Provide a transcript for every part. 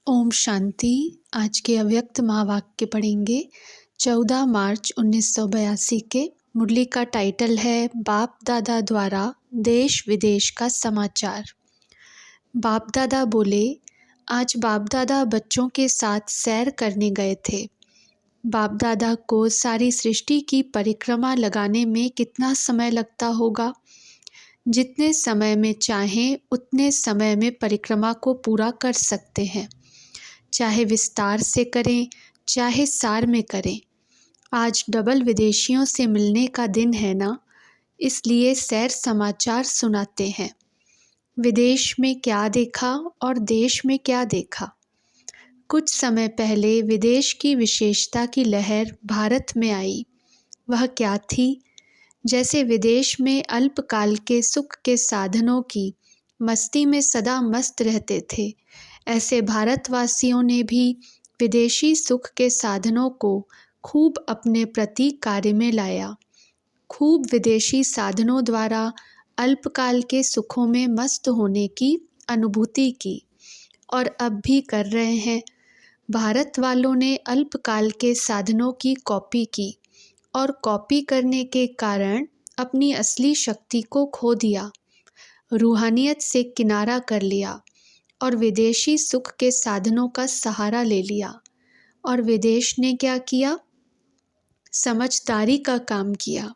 ओम शांति। आज के अव्यक्त महावाक्य पढ़ेंगे 14 मार्च 1982 के। मुरली का टाइटल है बाप दादा द्वारा देश विदेश का समाचार। बाप दादा बोले, आज बाप दादा बच्चों के साथ सैर करने गए थे। बाप दादा को सारी सृष्टि की परिक्रमा लगाने में कितना समय लगता होगा। जितने समय में चाहें उतने समय में परिक्रमा को पूरा कर सकते हैं, चाहे विस्तार से करें चाहे सार में करें। आज डबल विदेशियों से मिलने का दिन है ना, इसलिए सैर समाचार सुनाते हैं। विदेश में क्या देखा और देश में क्या देखा। कुछ समय पहले विदेश की विशेषता की लहर भारत में आई। वह क्या थी? जैसे विदेश में अल्पकाल के सुख के साधनों की मस्ती में सदा मस्त रहते थे, ऐसे भारतवासियों ने भी विदेशी सुख के साधनों को खूब अपने प्रति कार्य में लाया। खूब विदेशी साधनों द्वारा अल्पकाल के सुखों में मस्त होने की अनुभूति की और अब भी कर रहे हैं। भारत वालों ने अल्पकाल के साधनों की कॉपी की और कॉपी करने के कारण अपनी असली शक्ति को खो दिया, रूहानियत से किनारा कर लिया और विदेशी सुख के साधनों का सहारा ले लिया। और विदेश ने क्या किया? समझदारी का काम किया।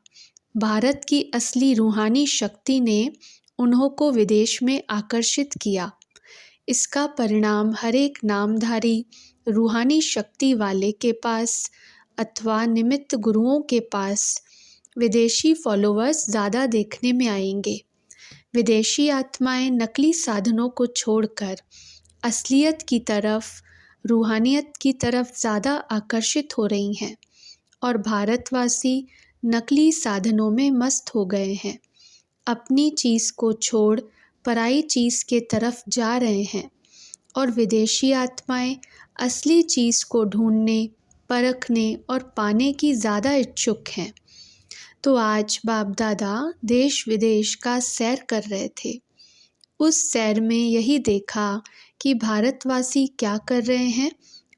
भारत की असली रूहानी शक्ति ने उन्हों को विदेश में आकर्षित किया। इसका परिणाम हर एक नामधारी रूहानी शक्ति वाले के पास अथवा निमित्त गुरुओं के पास विदेशी फॉलोअर्स ज़्यादा देखने में आएंगे। विदेशी आत्माएं नकली साधनों को छोड़कर असलियत की तरफ, रूहानियत की तरफ ज़्यादा आकर्षित हो रही हैं और भारतवासी नकली साधनों में मस्त हो गए हैं। अपनी चीज़ को छोड़ पराई चीज़ के तरफ जा रहे हैं और विदेशी आत्माएं असली चीज़ को ढूंढने, परखने और पाने की ज़्यादा इच्छुक हैं। तो आज बाप दादा देश विदेश का सैर कर रहे थे। उस सैर में यही देखा कि भारतवासी क्या कर रहे हैं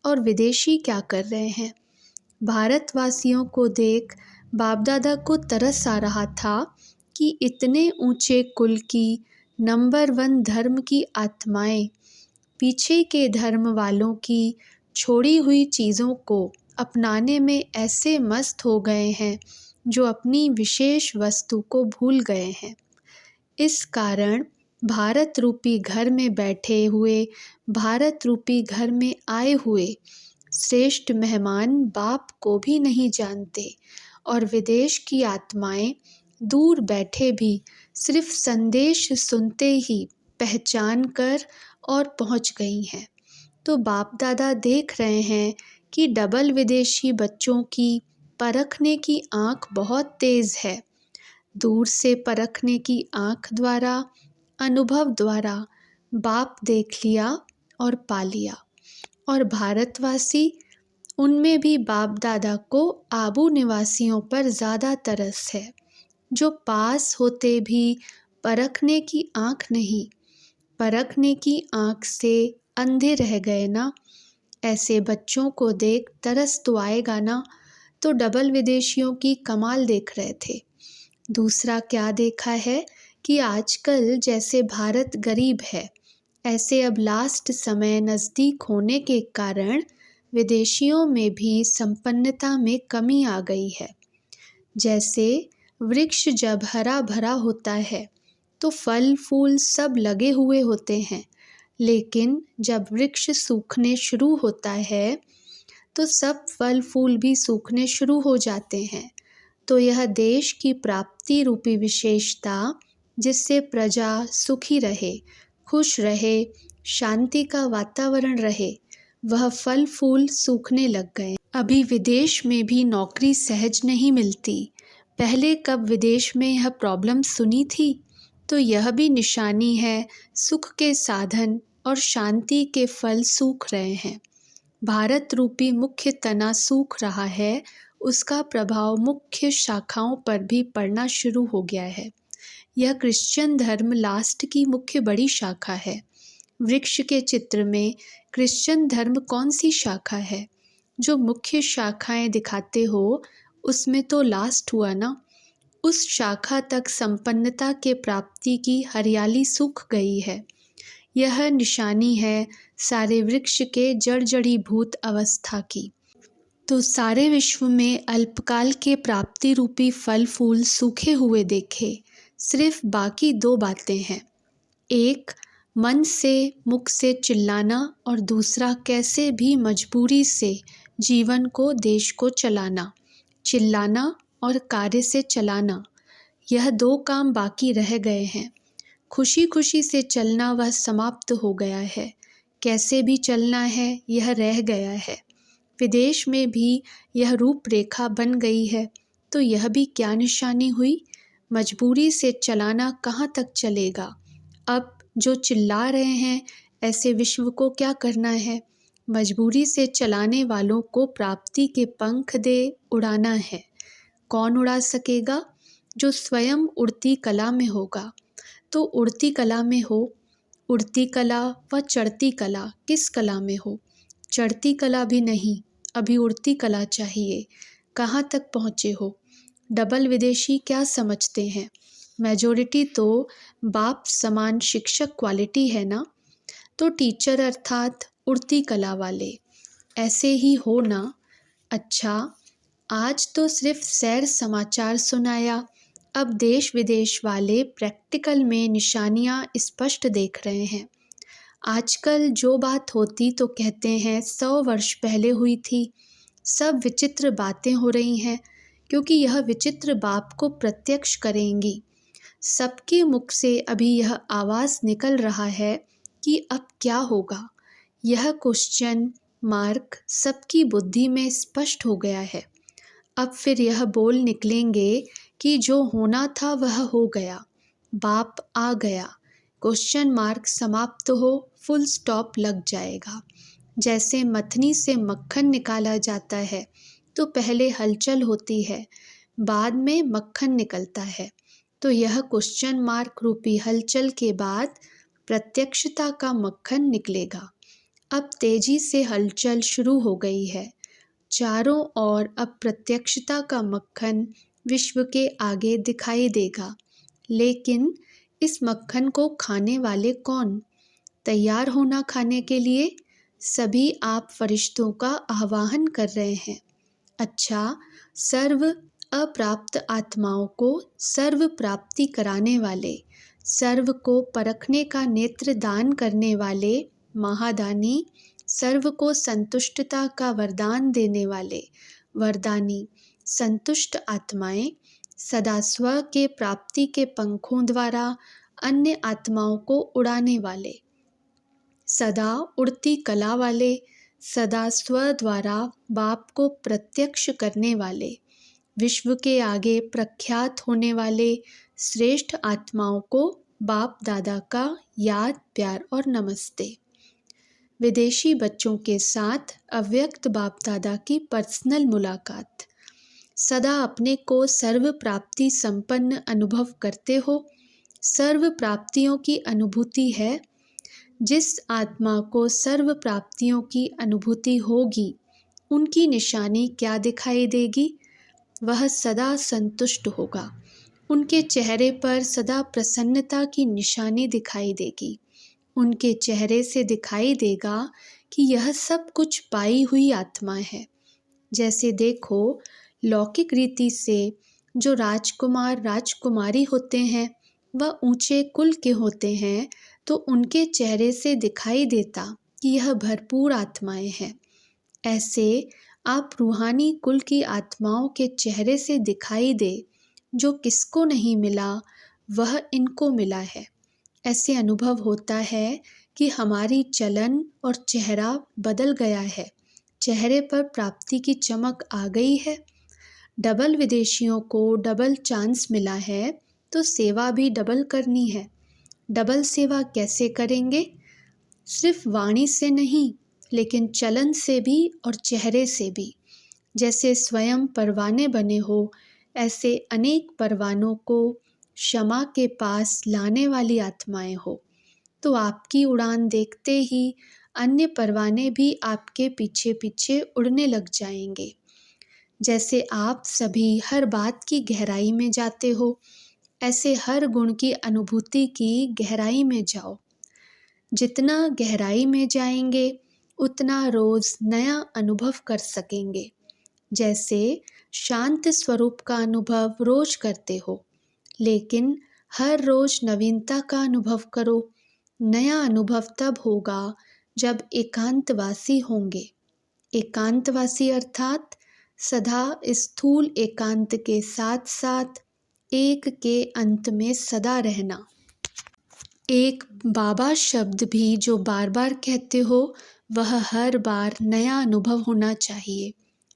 और विदेशी क्या कर रहे हैं। भारतवासियों को देख बाप दादा को तरस आ रहा था कि इतने ऊंचे कुल की नंबर 1 धर्म की आत्माएं पीछे के धर्म वालों की छोड़ी हुई चीज़ों को अपनाने में ऐसे मस्त हो गए हैं जो अपनी विशेष वस्तु को भूल गए हैं। इस कारण भारत रूपी घर में बैठे हुए, भारत रूपी घर में आए हुए श्रेष्ठ मेहमान बाप को भी नहीं जानते और विदेश की आत्माएं दूर बैठे भी सिर्फ संदेश सुनते ही पहचान कर और पहुंच गई हैं। तो बाप दादा देख रहे हैं कि डबल विदेशी बच्चों की परखने की आँख बहुत तेज़ है। दूर से परखने की आँख द्वारा, अनुभव द्वारा बाप देख लिया और पा लिया। और भारतवासी, उनमें भी बाप दादा को आबू निवासियों पर ज़्यादा तरस है, जो पास होते भी परखने की आँख नहीं, परखने की आँख से अंधे रह गए ना। ऐसे बच्चों को देख तरस तो आएगा ना। तो डबल विदेशियों की कमाल देख रहे थे। दूसरा क्या देखा है कि आजकल जैसे भारत गरीब है, ऐसे अब लास्ट समय नज़दीक होने के कारण विदेशियों में भी संपन्नता में कमी आ गई है। जैसे वृक्ष जब हरा भरा होता है तो फल फूल सब लगे हुए होते हैं, लेकिन जब वृक्ष सूखने शुरू होता है तो सब फल फूल भी सूखने शुरू हो जाते हैं। तो यह देश की प्राप्ति रूपी विशेषता, जिससे प्रजा सुखी रहे, खुश रहे, शांति का वातावरण रहे, वह फल फूल सूखने लग गए। अभी विदेश में भी नौकरी सहज नहीं मिलती। पहले कब विदेश में यह प्रॉब्लम सुनी थी? तो यह भी निशानी है सुख के साधन और शांति के फल सूख रहे हैं। भारत रूपी मुख्य तना सूख रहा है, उसका प्रभाव मुख्य शाखाओं पर भी पड़ना शुरू हो गया है। यह क्रिश्चियन धर्म लास्ट की मुख्य बड़ी शाखा है। वृक्ष के चित्र में क्रिश्चियन धर्म कौन सी शाखा है? जो मुख्य शाखाएं दिखाते हो उसमें तो लास्ट हुआ ना। उस शाखा तक संपन्नता के प्राप्ति की हरियाली सूख गई है। यह निशानी है सारे वृक्ष के जड़जड़ीभूत अवस्था की। तो सारे विश्व में अल्पकाल के प्राप्ति रूपी फल फूल सूखे हुए देखे। सिर्फ बाकी दो बातें हैं, एक मन से मुख से चिल्लाना और दूसरा कैसे भी मजबूरी से जीवन को देश को चलाना। चिल्लाना और कार्य से चलाना, यह दो काम बाकी रह गए हैं। खुशी खुशी से चलना वह समाप्त हो गया है, कैसे भी चलना है यह रह गया है। विदेश में भी यह रूपरेखा बन गई है, तो यह भी क्या निशानी हुई? मजबूरी से चलाना कहाँ तक चलेगा? अब जो चिल्ला रहे हैं ऐसे विश्व को क्या करना है? मजबूरी से चलाने वालों को प्राप्ति के पंख दे उड़ाना है। कौन उड़ा सकेगा? जो स्वयं उड़ती कला में होगा। तो उड़ती कला में हो। उड़ती कला व चढ़ती कला किस कला में हो? चढ़ती कला भी नहीं, अभी उड़ती कला चाहिए। कहाँ तक पहुँचे हो? डबल विदेशी क्या समझते हैं? मेजॉरिटी तो बाप समान शिक्षक क्वालिटी है ना। तो टीचर अर्थात उड़ती कला वाले ऐसे ही हो ना। अच्छा, आज तो सिर्फ सैर समाचार सुनाया, अब देश विदेश वाले प्रैक्टिकल में निशानियाँ स्पष्ट देख रहे हैं। आजकल जो बात होती तो कहते हैं 100 वर्ष पहले हुई थी। सब विचित्र बातें हो रही हैं, क्योंकि यह विचित्र बाप को प्रत्यक्ष करेंगी। सबके मुख से अभी यह आवाज़ निकल रहा है कि अब क्या होगा। यह क्वेश्चन मार्क सबकी बुद्धि में स्पष्ट हो गया है। अब फिर यह बोल निकलेंगे कि जो होना था वह हो गया, बाप आ गया, क्वेश्चन मार्क समाप्त हो, फुल स्टॉप लग जाएगा। जैसे मथनी से मक्खन निकाला जाता है तो पहले हलचल होती है, बाद में मक्खन निकलता है। तो यह क्वेश्चन मार्क रूपी हलचल के बाद प्रत्यक्षता का मक्खन निकलेगा। अब तेजी से हलचल शुरू हो गई है। चारों ओर अब प्रत्यक्षता का मक्खन विश्व के आगे दिखाई देगा। लेकिन इस मक्खन को खाने वाले कौन? तैयार होना खाने के लिए? सभी आप फरिश्तों का आह्वान कर रहे हैं। अच्छा, सर्व अप्राप्त आत्माओं को सर्व प्राप्ति कराने वाले, सर्व को परखने का नेत्र दान करने वाले महादानी, सर्व को संतुष्टता का वरदान देने वाले वरदानी, संतुष्ट आत्माएं, सदा स्व के प्राप्ति के पंखों द्वारा अन्य आत्माओं को उड़ाने वाले, सदा उड़ती कला वाले, सदा स्व द्वारा बाप को प्रत्यक्ष करने वाले, विश्व के आगे प्रख्यात होने वाले श्रेष्ठ आत्माओं को बाप दादा का याद प्यार और नमस्ते। विदेशी बच्चों के साथ अव्यक्त बाप दादा की पर्सनल मुलाकात। सदा अपने को सर्व प्राप्ति संपन्न अनुभव करते हो। सर्व प्राप्तियों की अनुभूति है। जिस आत्मा को सर्व प्राप्तियों की अनुभूति होगी, उनकी निशानी क्या दिखाई देगी? वह सदा संतुष्ट होगा। उनके चेहरे पर सदा प्रसन्नता की निशानी दिखाई देगी। उनके चेहरे से दिखाई देगा कि यह सब कुछ पाई हुई आत्मा है। जैसे देखो, लौकिक रीति से जो राजकुमार राजकुमारी होते हैं वह ऊंचे कुल के होते हैं, तो उनके चेहरे से दिखाई देता कि यह भरपूर आत्माएं हैं। ऐसे आप रूहानी कुल की आत्माओं के चेहरे से दिखाई दे, जो किसको नहीं मिला वह इनको मिला है। ऐसे अनुभव होता है कि हमारी चलन और चेहरा बदल गया है, चेहरे पर प्राप्ति की चमक आ गई है। डबल विदेशियों को डबल चांस मिला है, तो सेवा भी डबल करनी है। डबल सेवा कैसे करेंगे? सिर्फ वाणी से नहीं, लेकिन चलन से भी और चेहरे से भी। जैसे स्वयं परवाने बने हो, ऐसे अनेक परवानों को क्षमा के पास लाने वाली आत्माएं हो। तो आपकी उड़ान देखते ही अन्य परवाने भी आपके पीछे पीछे उड़ने लग जाएंगे। जैसे आप सभी हर बात की गहराई में जाते हो, ऐसे हर गुण की अनुभूति की गहराई में जाओ। जितना गहराई में जाएंगे उतना रोज नया अनुभव कर सकेंगे। जैसे शांत स्वरूप का अनुभव रोज करते हो, लेकिन हर रोज नवीनता का अनुभव करो। नया अनुभव तब होगा जब एकांतवासी होंगे। एकांतवासी अर्थात सदा स्थूल एकांत के साथ साथ एक के अंत में सदा रहना। एक बाबा शब्द भी जो बार बार कहते हो, वह हर बार नया अनुभव होना चाहिए।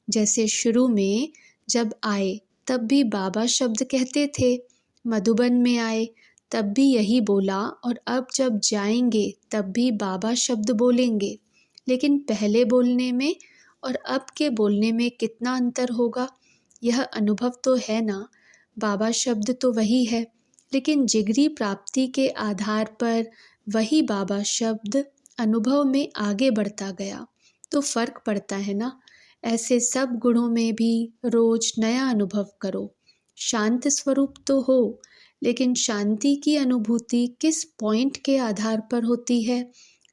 जैसे शुरू में जब आए तब भी बाबा शब्द कहते थे, मधुबन में आए तब भी यही बोला, और अब जब जाएंगे तब भी बाबा शब्द बोलेंगे। लेकिन पहले बोलने में और अब के बोलने में कितना अंतर होगा, यह अनुभव तो है ना। बाबा शब्द तो वही है, लेकिन जिगरी प्राप्ति के आधार पर वही बाबा शब्द अनुभव में आगे बढ़ता गया, तो फर्क पड़ता है ना। ऐसे सब गुणों में भी रोज नया अनुभव करो। शांत स्वरूप तो हो, लेकिन शांति की अनुभूति किस पॉइंट के आधार पर होती है।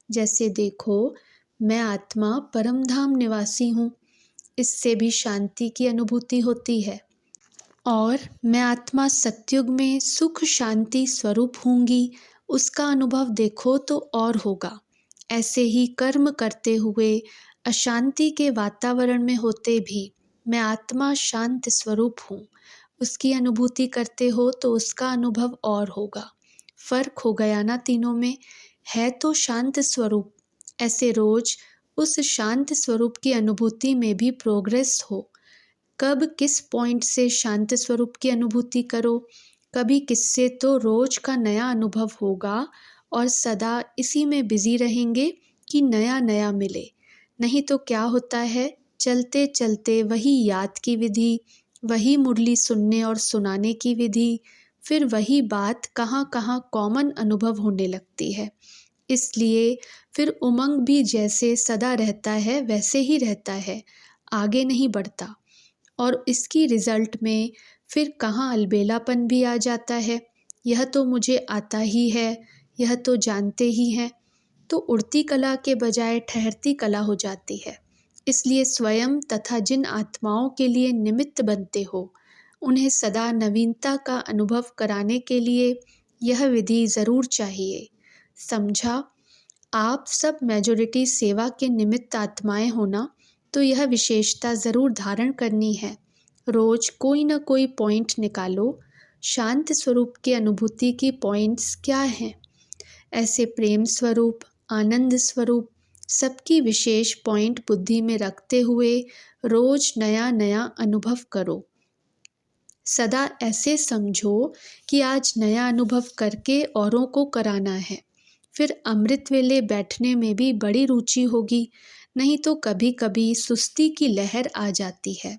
जैसे देखो, मैं आत्मा परमधाम निवासी हूँ, इससे भी शांति की अनुभूति होती है। और मैं आत्मा सत्युग में सुख शांति स्वरूप होंगी, उसका अनुभव देखो तो और होगा। ऐसे ही कर्म करते हुए अशांति के वातावरण में होते भी मैं आत्मा शांत स्वरूप हूँ, उसकी अनुभूति करते हो तो उसका अनुभव और होगा। फर्क हो गया ना तीनों में। है तो शांत स्वरूप, ऐसे रोज उस शांत स्वरूप की अनुभूति में भी प्रोग्रेस हो। कब किस पॉइंट से शांत स्वरूप की अनुभूति करो, कभी किससे, तो रोज का नया अनुभव होगा और सदा इसी में बिजी रहेंगे कि नया नया मिले। नहीं तो क्या होता है, चलते चलते वही याद की विधि, वही मुरली सुनने और सुनाने की विधि, फिर वही बात कहाँ कहाँ कॉमन अनुभव होने लगती है। इसलिए फिर उमंग भी जैसे सदा रहता है वैसे ही रहता है, आगे नहीं बढ़ता। और इसकी रिजल्ट में फिर कहाँ अलबेलापन भी आ जाता है। यह तो मुझे आता ही है, यह तो जानते ही हैं, तो उड़ती कला के बजाय ठहरती कला हो जाती है। इसलिए स्वयं तथा जिन आत्माओं के लिए निमित्त बनते हो, उन्हें सदा नवीनता का अनुभव कराने के लिए यह विधि ज़रूर चाहिए। समझा? आप सब मेजॉरिटी सेवा के निमित्त आत्माएं होना, तो यह विशेषता ज़रूर धारण करनी है। रोज कोई ना कोई पॉइंट निकालो। शांत स्वरूप की अनुभूति की पॉइंट्स क्या हैं? ऐसे प्रेम स्वरूप, आनंद स्वरूप, सबकी विशेष पॉइंट बुद्धि में रखते हुए रोज नया नया अनुभव करो। सदा ऐसे समझो कि आज नया अनुभव करके औरों को कराना है। फिर अमृत वेले बैठने में भी बड़ी रुचि होगी। नहीं तो कभी कभी सुस्ती की लहर आ जाती है।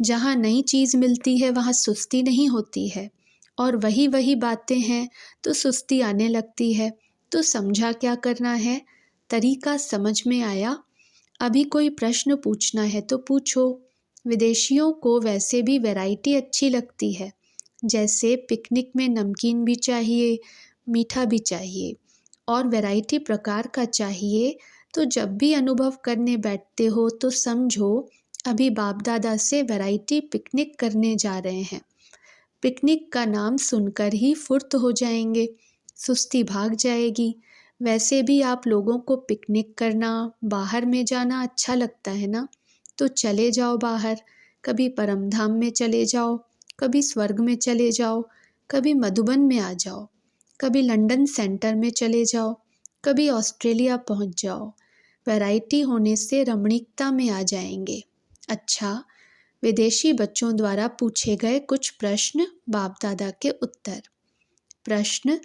जहाँ नई चीज़ मिलती है वहाँ सुस्ती नहीं होती है, और वही वही बातें हैं तो सुस्ती आने लगती है। तो समझा क्या करना है? तरीका समझ में आया? अभी कोई प्रश्न पूछना है तो पूछो। विदेशियों को वैसे भी वैरायटी अच्छी लगती है। जैसे पिकनिक में नमकीन भी चाहिए, मीठा भी चाहिए, और वैरायटी प्रकार का चाहिए। तो जब भी अनुभव करने बैठते हो तो समझो अभी बाप दादा से वैरायटी पिकनिक करने जा रहे हैं। पिकनिक का नाम सुनकर ही फुर्त हो जाएंगे, सुस्ती भाग जाएगी। वैसे भी आप लोगों को पिकनिक करना, बाहर में जाना अच्छा लगता है ना, तो चले जाओ बाहर। कभी परमधाम में चले जाओ, कभी स्वर्ग में चले जाओ, कभी मधुबन में आ जाओ, कभी लंदन सेंटर में चले जाओ, कभी ऑस्ट्रेलिया पहुंच जाओ। वैरायटी होने से रमणीकता में आ जाएंगे। अच्छा, विदेशी बच्चों द्वारा पूछे गए कुछ प्रश्न, बाप दादा के उत्तर। प्रश्न: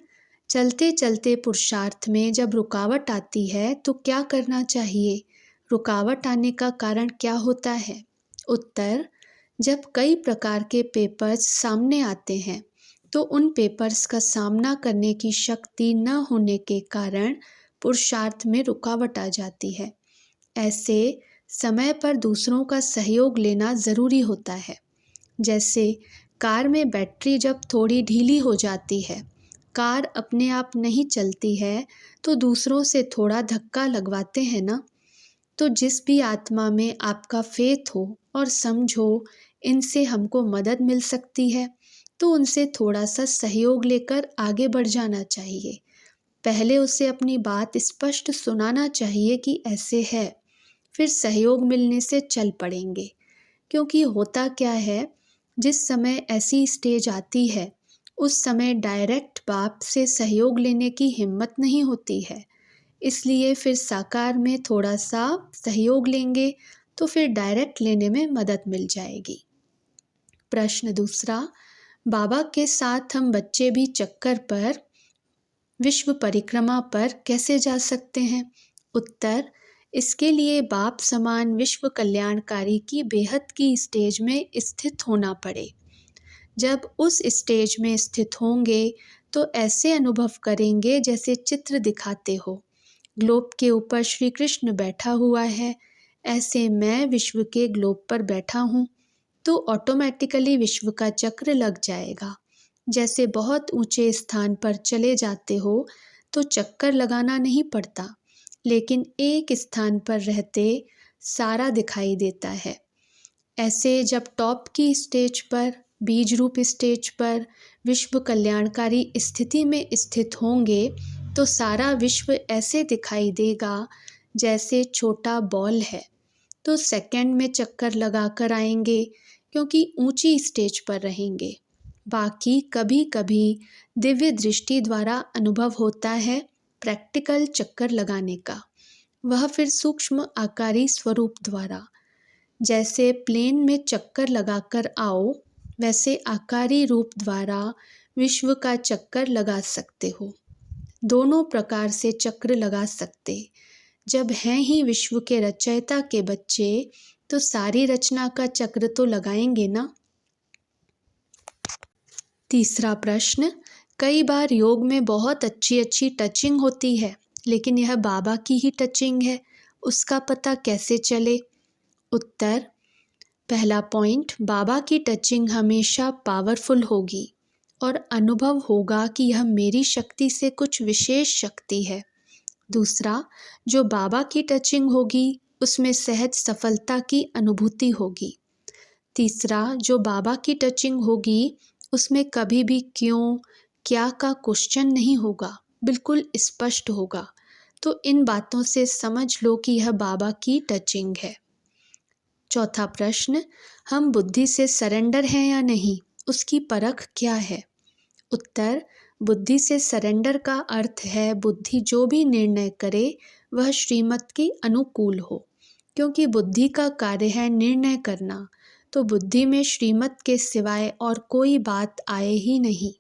चलते चलते पुरुषार्थ में जब रुकावट आती है तो क्या करना चाहिए? रुकावट आने का कारण क्या होता है? उत्तर: जब कई प्रकार के पेपर्स सामने आते हैं तो उन पेपर्स का सामना करने की शक्ति न होने के कारण पुरुषार्थ में रुकावट आ जाती है। ऐसे समय पर दूसरों का सहयोग लेना ज़रूरी होता है। जैसे कार में बैटरी जब थोड़ी ढीली हो जाती है, कार अपने आप नहीं चलती है, तो दूसरों से थोड़ा धक्का लगवाते हैं ना। तो जिस भी आत्मा में आपका फेथ हो और समझो इनसे हमको मदद मिल सकती है, तो उनसे थोड़ा सा सहयोग लेकर आगे बढ़ जाना चाहिए। पहले उसे अपनी बात स्पष्ट सुनाना चाहिए कि ऐसे है, फिर सहयोग मिलने से चल पड़ेंगे। क्योंकि होता क्या है, जिस समय ऐसी स्टेज आती है, उस समय डायरेक्ट बाप से सहयोग लेने की हिम्मत नहीं होती है। इसलिए फिर साकार में थोड़ा सा सहयोग लेंगे तो फिर डायरेक्ट लेने में मदद मिल जाएगी। प्रश्न दूसरा, बाबा के साथ हम बच्चे भी चक्कर पर, विश्व परिक्रमा पर कैसे जा सकते हैं? उत्तर, इसके लिए बाप समान विश्व कल्याणकारी की बेहद की स्टेज में स्थित होना पड़े। जब उस स्टेज में स्थित होंगे तो ऐसे अनुभव करेंगे जैसे चित्र दिखाते हो। ग्लोब के ऊपर श्री कृष्ण बैठा हुआ है, ऐसे मैं विश्व के ग्लोब पर बैठा हूँ, तो ऑटोमेटिकली विश्व का चक्र लग जाएगा। जैसे बहुत ऊंचे स्थान पर चले जाते हो तो चक्कर लगाना नहीं पड़ता, लेकिन एक स्थान पर रहते सारा दिखाई देता है। ऐसे जब टॉप की स्टेज पर, बीज रूप स्टेज पर विश्व कल्याणकारी स्थिति में स्थित होंगे तो सारा विश्व ऐसे दिखाई देगा जैसे छोटा बॉल है। तो सेकंड में चक्कर लगा कर आएंगे क्योंकि ऊंची स्टेज पर रहेंगे। बाकी कभी कभी दिव्य दृष्टि द्वारा अनुभव होता है प्रैक्टिकल चक्कर लगाने का, वह फिर सूक्ष्म आकारी स्वरूप द्वारा। जैसे प्लेन में चक्कर लगाकर आओ, वैसे आकारी रूप द्वारा विश्व का चक्कर लगा सकते हो। दोनों प्रकार से चक्र लगा सकते। जब हैं ही विश्व के रचयिता के बच्चे, तो सारी रचना का चक्र तो लगाएंगे ना। तीसरा प्रश्न, कई बार योग में बहुत अच्छी अच्छी टचिंग होती है, लेकिन यह बाबा की ही टचिंग है, उसका पता कैसे चले? उत्तर, पहला पॉइंट, बाबा की टचिंग हमेशा पावरफुल होगी और अनुभव होगा कि यह मेरी शक्ति से कुछ विशेष शक्ति है। दूसरा, जो बाबा की टचिंग होगी उसमें सहज सफलता की अनुभूति होगी। तीसरा, जो बाबा की टचिंग होगी उसमें कभी भी क्यों, क्या का क्वेश्चन नहीं होगा, बिल्कुल स्पष्ट होगा। तो इन बातों से समझ लो कि यह बाबा की टचिंग है। चौथा प्रश्न, हम बुद्धि से सरेंडर हैं या नहीं, उसकी परख क्या है? उत्तर, बुद्धि से सरेंडर का अर्थ है बुद्धि जो भी निर्णय करे वह श्रीमत के अनुकूल हो। क्योंकि बुद्धि का कार्य है निर्णय करना, तो बुद्धि में श्रीमत के सिवाय और कोई बात आए ही नहीं।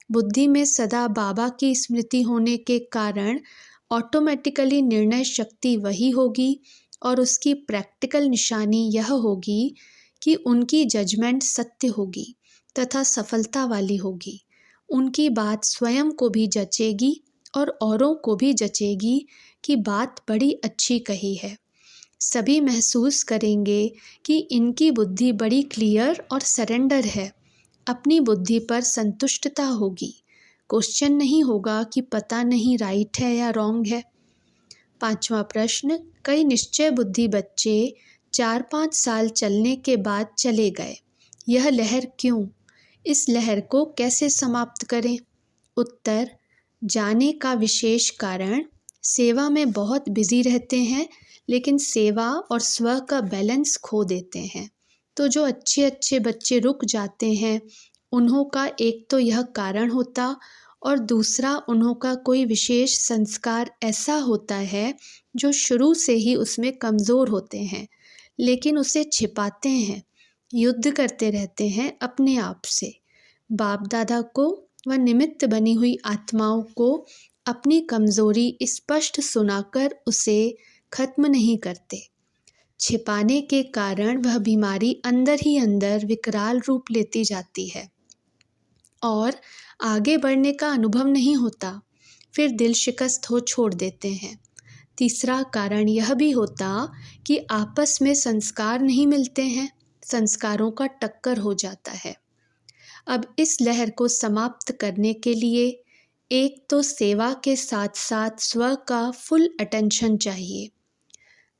बुद्धि में सदा बाबा की स्मृति होने के कारण ऑटोमेटिकली निर्णय शक्ति वही होगी और उसकी प्रैक्टिकल निशानी यह होगी कि उनकी जजमेंट सत्य होगी तथा सफलता वाली होगी। उनकी बात स्वयं को भी जचेगी और औरों को भी जचेगी कि बात बड़ी अच्छी कही है। सभी महसूस करेंगे कि इनकी बुद्धि बड़ी क्लियर और सरेंडर है। अपनी बुद्धि पर संतुष्टता होगी, क्वेश्चन नहीं होगा कि पता नहीं राइट है या रॉन्ग है। पांचवा प्रश्न, कई निश्चय बुद्धि बच्चे 4-5 साल चलने के बाद चले गए, यह लहर क्यों? इस लहर को कैसे समाप्त करें? उत्तर, जाने का विशेष कारण, सेवा में बहुत बिजी रहते हैं लेकिन सेवा और स्व का बैलेंस खो देते हैं। तो जो अच्छे अच्छे बच्चे रुक जाते हैं, उन्हों का एक तो यह कारण होता और दूसरा उन्हों का कोई विशेष संस्कार ऐसा होता है जो शुरू से ही उसमें कमज़ोर होते हैं, लेकिन उसे छिपाते हैं, युद्ध करते रहते हैं अपने आप से। बाप दादा को व निमित्त बनी हुई आत्माओं को अपनी कमज़ोरी स्पष्ट सुनाकर उसे खत्म नहीं करते। छिपाने के कारण वह बीमारी अंदर ही अंदर विकराल रूप लेती जाती है और आगे बढ़ने का अनुभव नहीं होता, फिर दिल शिकस्त हो छोड़ देते हैं। तीसरा कारण यह भी होता कि आपस में संस्कार नहीं मिलते हैं, संस्कारों का टक्कर हो जाता है। अब इस लहर को समाप्त करने के लिए एक तो सेवा के साथ साथ स्व का फुल अटेंशन चाहिए।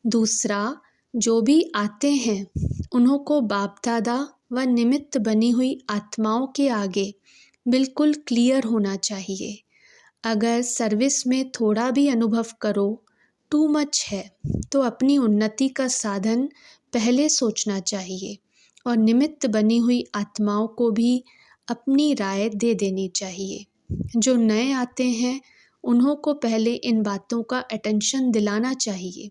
दूसरा, जो भी आते हैं उन्हों को बाप दादा व निमित्त बनी हुई आत्माओं के आगे बिल्कुल क्लियर होना चाहिए। अगर सर्विस में थोड़ा भी अनुभव करो टू मच है तो अपनी उन्नति का साधन पहले सोचना चाहिए और निमित्त बनी हुई आत्माओं को भी अपनी राय दे देनी चाहिए। जो नए आते हैं उन्हों को पहले इन बातों का अटेंशन दिलाना चाहिए।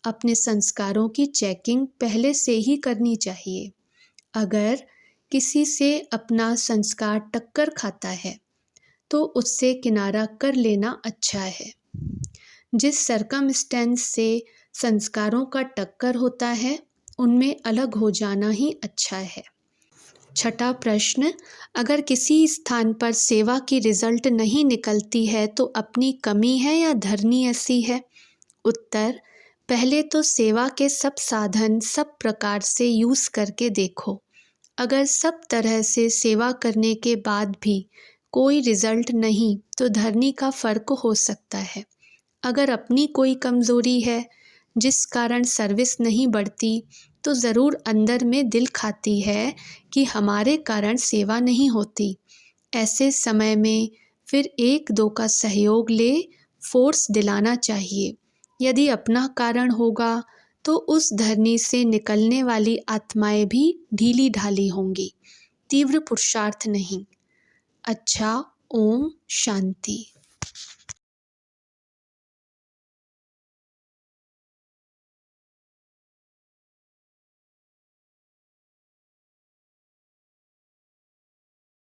अपने संस्कारों की चेकिंग पहले से ही करनी चाहिए। अगर किसी से अपना संस्कार टक्कर खाता है तो उससे किनारा कर लेना अच्छा है। जिस सर्कमस्टेंस से संस्कारों का टक्कर होता है उनमें अलग हो जाना ही अच्छा है। छठा प्रश्न, अगर किसी स्थान पर सेवा की रिजल्ट नहीं निकलती है तो अपनी कमी है या धरनी ऐसी है? उत्तर, पहले तो सेवा के सब साधन सब प्रकार से यूज़ करके देखो। अगर सब तरह से सेवा करने के बाद भी कोई रिजल्ट नहीं तो धरनी का फ़र्क हो सकता है। अगर अपनी कोई कमज़ोरी है जिस कारण सर्विस नहीं बढ़ती तो ज़रूर अंदर में दिल खाती है कि हमारे कारण सेवा नहीं होती। ऐसे समय में फिर एक दो का सहयोग ले फोर्स दिलाना चाहिए। यदि अपना कारण होगा तो उस धरनी से निकलने वाली आत्माएं भी ढीली ढाली होंगी, तीव्र पुरुषार्थ नहीं। अच्छा, ओम शांति।